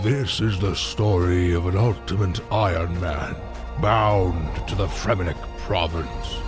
This is the story of an ultimate Iron Man, bound to the Fremennik province.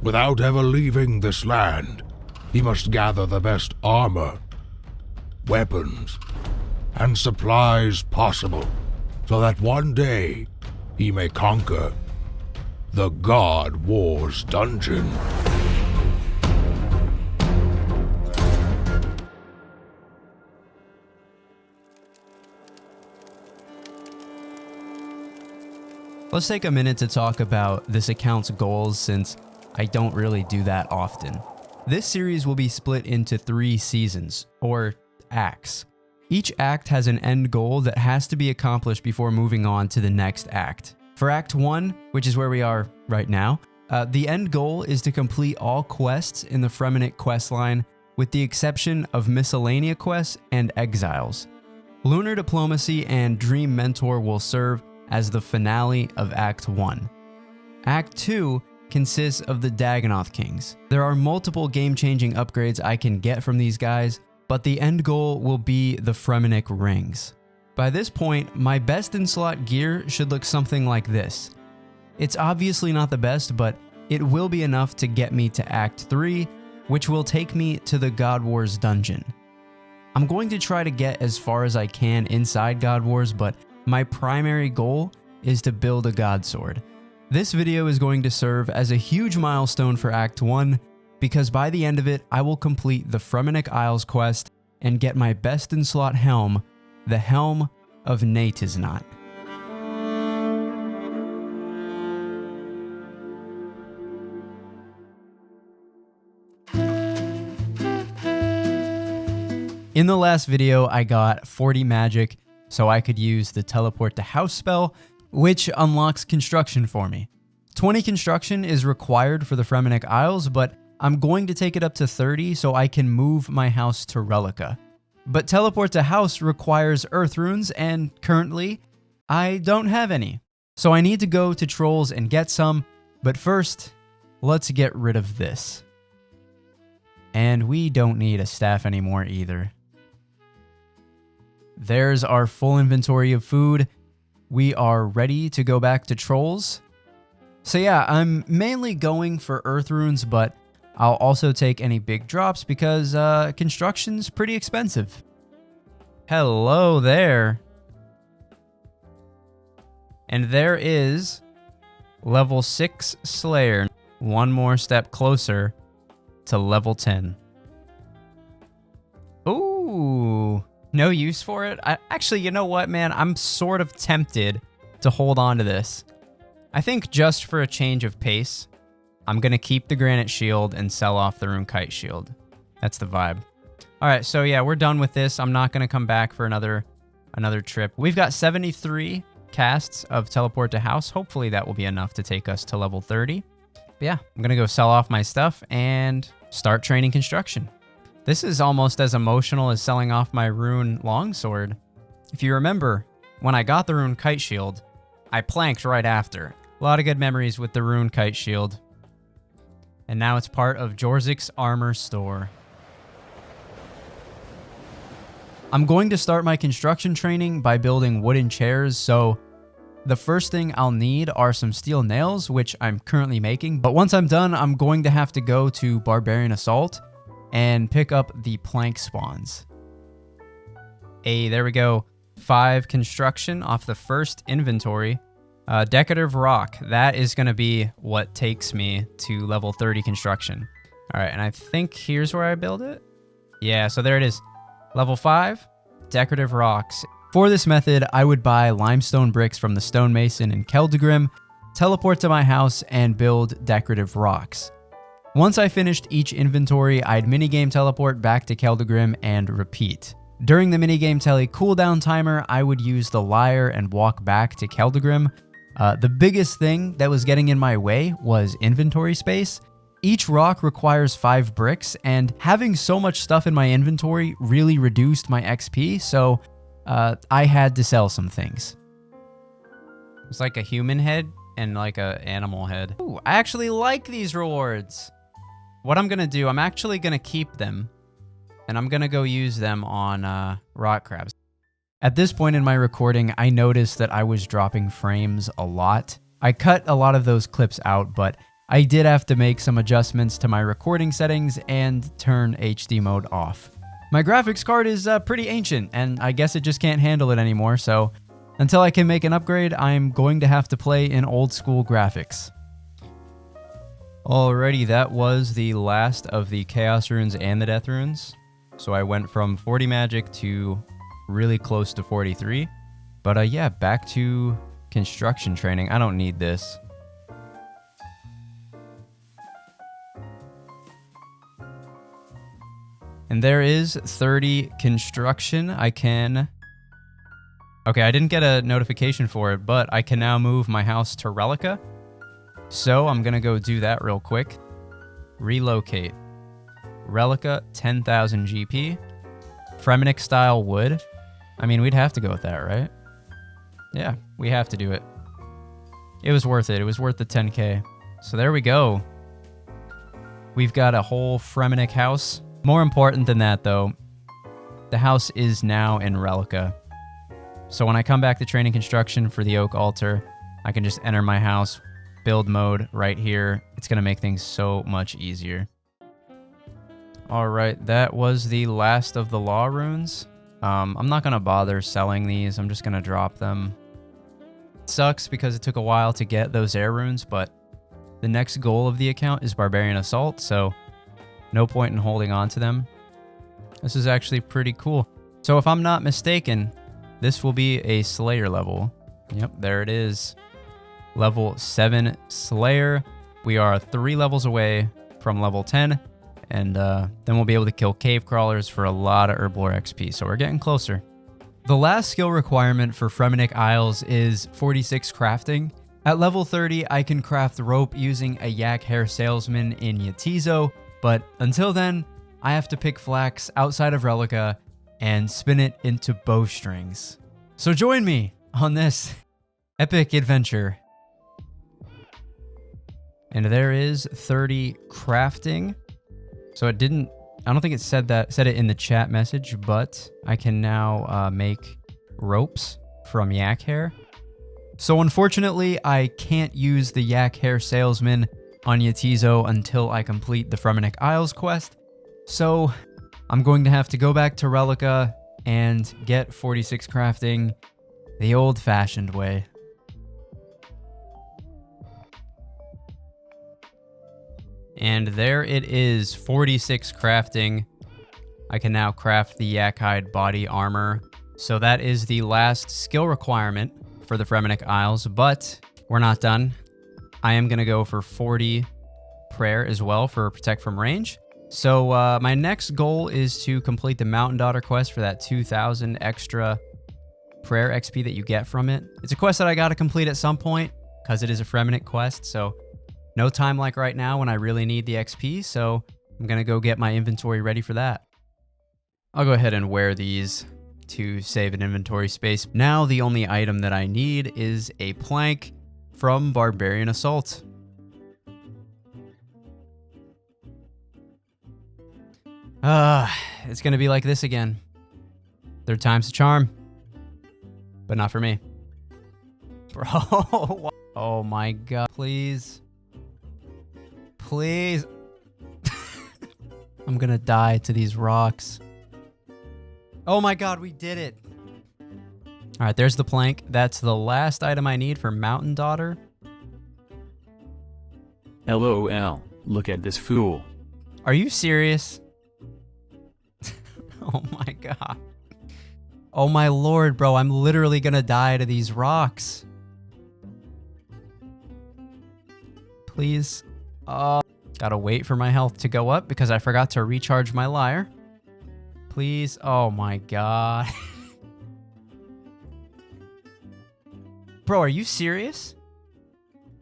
Without ever leaving this land, he must gather the best armor, weapons, and supplies possible, so that one day he may conquer the God Wars dungeon. Let's take a minute to talk about this account's goals, since I don't really do that often. This series will be split into 3 seasons, or acts. Each act has an end goal that has to be accomplished before moving on to the next act. For Act 1, which is where we are right now, the end goal is to complete all quests in the Fremennik questline, with the exception of miscellanea quests and exiles. Lunar Diplomacy and Dream Mentor will serve as the finale of Act 1. Act 2 consists of the Dagonoth Kings. There are multiple game-changing upgrades I can get from these guys, but the end goal will be the Fremennik Rings. By this point, my best in slot gear should look something like this. It's obviously not the best, but it will be enough to get me to Act 3, which will take me to the God Wars dungeon. I'm going to try to get as far as I can inside God Wars, but my primary goal is to build a God Sword. This video is going to serve as a huge milestone for Act 1, because by the end of it, I will complete the Fremennik Isles quest and get my best in slot helm, the Helm of Neitiznot. In the last video, I got 40 magic, so I could use the teleport to house spell, which unlocks construction for me. 20 construction is required for the Fremennik Isles, but I'm going to take it up to 30 so I can move my house to Relica. But teleport to house requires earth runes, and currently, I don't have any. So I need to go to Trolls and get some, but first, let's get rid of this. And we don't need a staff anymore either. There's our full inventory of food. We are ready to go back to Trolls. So yeah, I'm mainly going for earth runes, but I'll also take any big drops because construction's pretty expensive. Hello there. And there is level 6 Slayer. One more step closer to level 10. Ooh. No use for it? Actually, you know what, man? I'm sort of tempted to hold on to this. I think just for a change of pace, I'm going to keep the Granite Shield and sell off the Rune Kite Shield. That's the vibe. All right, so yeah, we're done with this. I'm not going to come back for another trip. We've got 73 casts of Teleport to House. Hopefully that will be enough to take us to level 30. But yeah, I'm going to go sell off my stuff and start training construction. This is almost as emotional as selling off my Rune Longsword. If you remember, when I got the Rune Kite Shield, I planked right after. A lot of good memories with the Rune Kite Shield. And now it's part of Jorzik's armor store. I'm going to start my construction training by building wooden chairs, so the first thing I'll need are some steel nails, which I'm currently making. But once I'm done, I'm going to have to go to Barbarian Assault and pick up the plank spawns. Hey, there we go. 5 construction off the first inventory. Decorative rock. That is going to be what takes me to level 30 construction. All right, and I think here's where I build it. Yeah, so there it is. Level 5, decorative rocks. For this method, I would buy limestone bricks from the stonemason in Keldagrim, teleport to my house, and build decorative rocks. Once I finished each inventory, I'd minigame teleport back to Keldagrim and repeat. During the minigame tele cooldown timer, I would use the lyre and walk back to Keldagrim. The biggest thing that was getting in my way was inventory space. Each rock requires 5 bricks, and having so much stuff in my inventory really reduced my XP, so I had to sell some things. It's like a human head and like an animal head. Ooh, I actually like these rewards. What I'm gonna do, I'm actually gonna keep them. and I'm gonna go use them on rock crabs. At this point in my recording, I noticed that I was dropping frames a lot. I cut a lot of those clips out, but I did have to make some adjustments to my recording settings and turn HD mode off. My graphics card is pretty ancient, and I guess it just can't handle it anymore, so until I can make an upgrade, I'm going to have to play in old school graphics. Alrighty, that was the last of the Chaos Runes and the Death Runes. So I went from 40 magic to really close to 43. But yeah, back to construction training. I don't need this. And there is 30 construction. I can... Okay, I didn't get a notification for it, but I can now move my house to Relica. So I'm gonna go do that real quick. Relocate. Relica, 10,000 GP. Fremenic style wood. I mean, we'd have to go with that, right? Yeah, we have to do it. It was worth it. It was worth the 10k. So there we go. We've got a whole Fremenic house. More important than that, though, the house is now in Relica. So when I come back to training construction for the Oak Altar, I can just enter my house, build mode right here. It's going to make things so much easier. All right, that was the last of the Law Runes. I'm not going to bother selling these. I'm just going to drop them. It sucks because it took a while to get those air runes, but the next goal of the account is Barbarian Assault, so no point in holding on to them. This is actually pretty cool. So if I'm not mistaken, this will be a Slayer level. Yep, there it is. Level 7 Slayer. We are 3 levels away from level 10. And then we'll be able to kill cave crawlers for a lot of Herblore XP. So we're getting closer. The last skill requirement for Fremenic Isles is 46 crafting. At level 30, I can craft rope using a yak hair salesman in Yetizo. But until then, I have to pick flax outside of Relica and spin it into bowstrings. So join me on this epic adventure. And there is 30 crafting. So it didn't, I don't think it said it in the chat message, but I can now make ropes from yak hair. So unfortunately, I can't use the yak hair salesman on Yetizo until I complete the Fremenic Isles quest. So I'm going to have to go back to Relica and get 46 crafting the old-fashioned way. And there it is, 46 crafting. I can now craft the yak hide body armor. So that is the last skill requirement for the Fremenic Isles, but we're not done. I am going to go for 40 prayer as well for protect from range. So my next goal is to complete the Mountain Daughter quest for that 2,000 extra prayer XP that you get from it. It's a quest that I got to complete at some point because it is a Fremenic quest, so no time like right now when I really need the XP, so I'm going to go get my inventory ready for that. I'll go ahead and wear these to save an inventory space. Now the only item that I need is a plank from Barbarian Assault. It's going to be like this again. Third time's a charm. But not for me. Bro. Oh my god. Please. Please. I'm gonna die to these rocks. Oh my god, we did it. Alright, there's the plank. That's the last item I need for Mountain Daughter. LOL, look at this fool. Are you serious? Oh my god. Oh my lord, bro. I'm literally gonna die to these rocks. Please. Gotta wait for my health to go up because I forgot to recharge my lyre. Please. Oh my god. Bro, are you serious?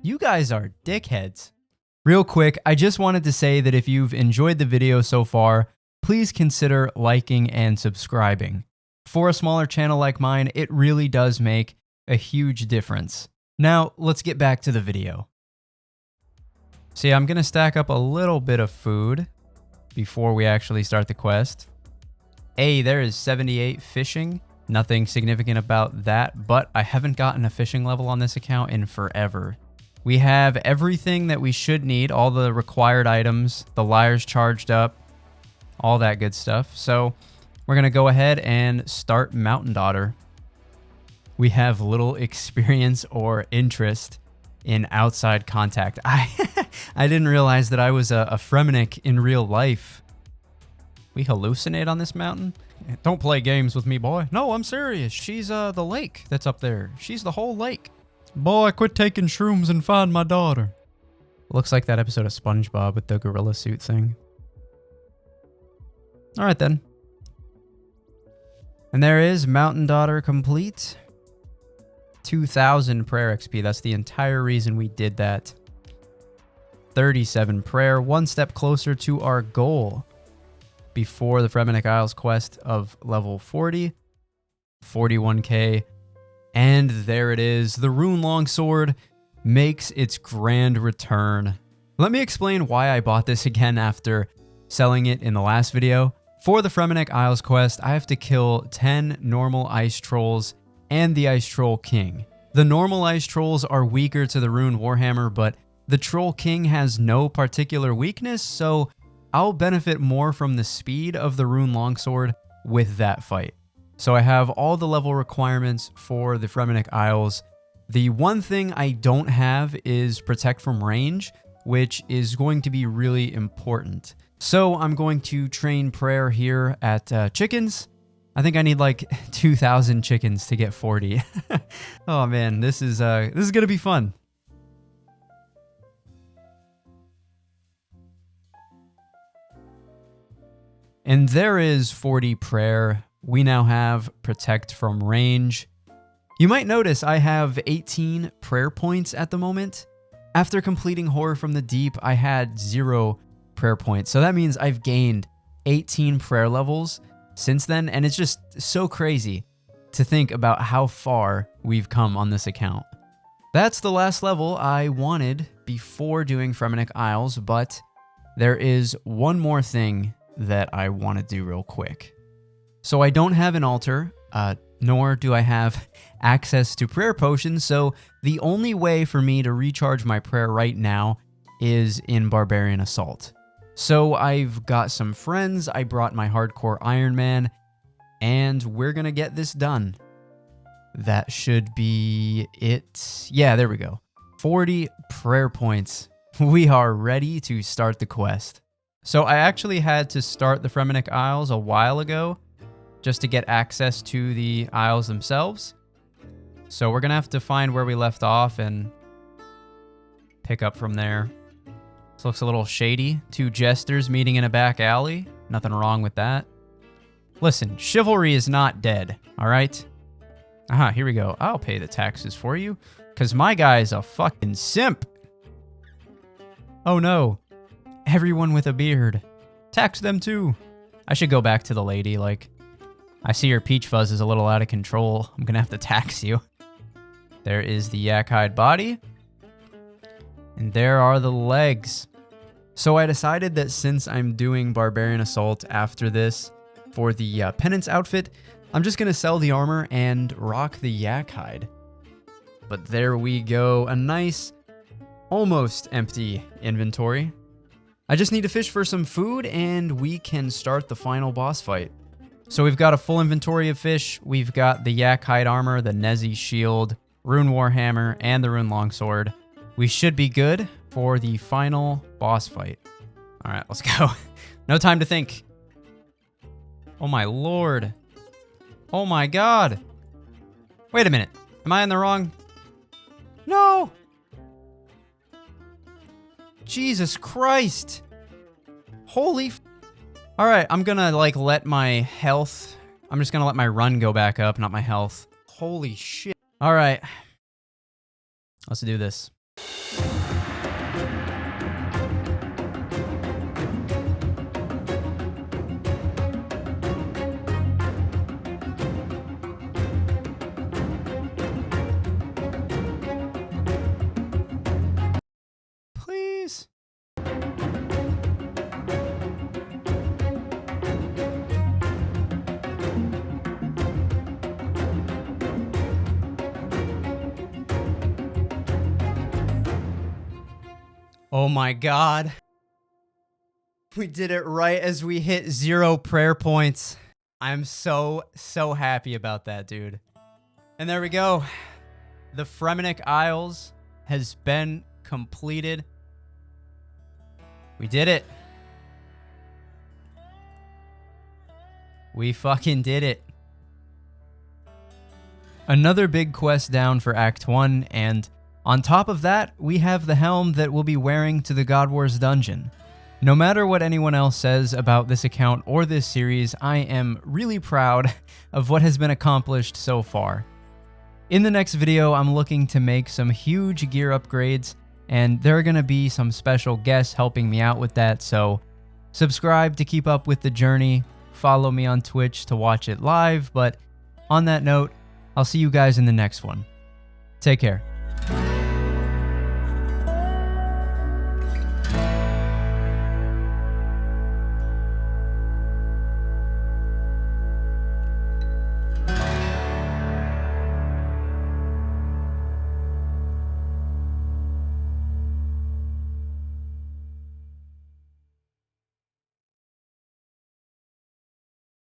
You guys are dickheads. Real quick, I just wanted to say that if you've enjoyed the video so far, please consider liking and subscribing. For a smaller channel like mine, it really does make a huge difference. Now, let's get back to the video. See, I'm going to stack up a little bit of food before we actually start the quest. There is 78 fishing. Nothing significant about that, but I haven't gotten a fishing level on this account in forever. We have everything that we should need, all the required items, the lyres charged up, all that good stuff. So we're going to go ahead and start Mountain Daughter. We have little experience or interest in outside contact. I didn't realize that I was a Fremennik in real life. We hallucinate on this mountain? Don't play games with me, boy. No, I'm serious. She's the lake that's up there. She's the whole lake. Boy, quit taking shrooms and find my daughter. Looks like that episode of SpongeBob with the gorilla suit thing. All right, then. And there is Mountain Daughter complete. 2,000 prayer XP. That's the entire reason we did that. 37 prayer. One step closer to our goal. Before the Fremennik Isles quest of level 40, 41k, and there it is. The Rune Longsword makes its grand return. Let me explain why I bought this again after selling it in the last video. For the Fremennik Isles quest, I have to kill 10 normal ice trolls and the Ice Troll King. The normal ice trolls are weaker to the Rune Warhammer, but the Troll King has no particular weakness, so I'll benefit more from the speed of the Rune Longsword with that fight. So I have all the level requirements for the Fremennik Isles. The one thing I don't have is Protect from Range, which is going to be really important. So I'm going to train prayer here at chickens. I think I need like 2,000 chickens to get 40. Oh man, this is gonna be fun. And there is 40 prayer. We now have Protect from Range. You might notice I have 18 prayer points at the moment. After completing Horror from the Deep, I had 0 prayer points. So that means I've gained 18 prayer levels since then. And it's just so crazy to think about how far we've come on this account. That's the last level I wanted before doing Fremennik Isles, but there is one more thing that I want to do real quick. So I don't have an altar, nor do I have access to prayer potions, so the only way for me to recharge my prayer right now is in Barbarian Assault. So I've got some friends, I brought my hardcore Iron Man, and we're gonna get this done. That should be it. Yeah, there we go. 40 prayer points. We are ready to start the quest. So I actually had to start the Fremennik Isles a while ago just to get access to the Isles themselves. So we're going to have to find where we left off and pick up from there. This looks a little shady. 2 jesters meeting in a back alley. Nothing wrong with that. Listen, chivalry is not dead, all right? Aha, here we go. I'll pay the taxes for you, because my guy's a fucking simp. Oh no. Everyone with a beard. Tax them too. I should go back to the lady, like, I see your peach fuzz is a little out of control. I'm gonna have to tax you. There is the yak hide body. And there are the legs. So I decided that since I'm doing Barbarian Assault after this for the penance outfit, I'm just gonna sell the armor and rock the yak hide. But there we go, a nice, almost empty inventory. I just need to fish for some food and we can start the final boss fight. So we've got a full inventory of fish. We've got the yak hide armor, the Nezi shield, Rune Warhammer, and the Rune Longsword. We should be good for the final boss fight. All right, let's go. No time to think. Oh my lord. Oh my god. Wait a minute. Am I in the wrong? No. Jesus Christ. Holy f. All right, I'm gonna like let my health. I'm just gonna let my run go back up, not my health. Holy shit. All right. Let's do this. Please. Oh my god. We did it right as we hit 0 prayer points. I'm so happy about that, dude. And there we go. The Fremenic Isles has been completed. We did it. We fucking did it. Another big quest down for Act 1, and on top of that, we have the helm that we'll be wearing to the God Wars dungeon. No matter what anyone else says about this account or this series, I am really proud of what has been accomplished so far. In the next video, I'm looking to make some huge gear upgrades, and there are going to be some special guests helping me out with that, so subscribe to keep up with the journey, follow me on Twitch to watch it live, but on that note, I'll see you guys in the next one. Take care.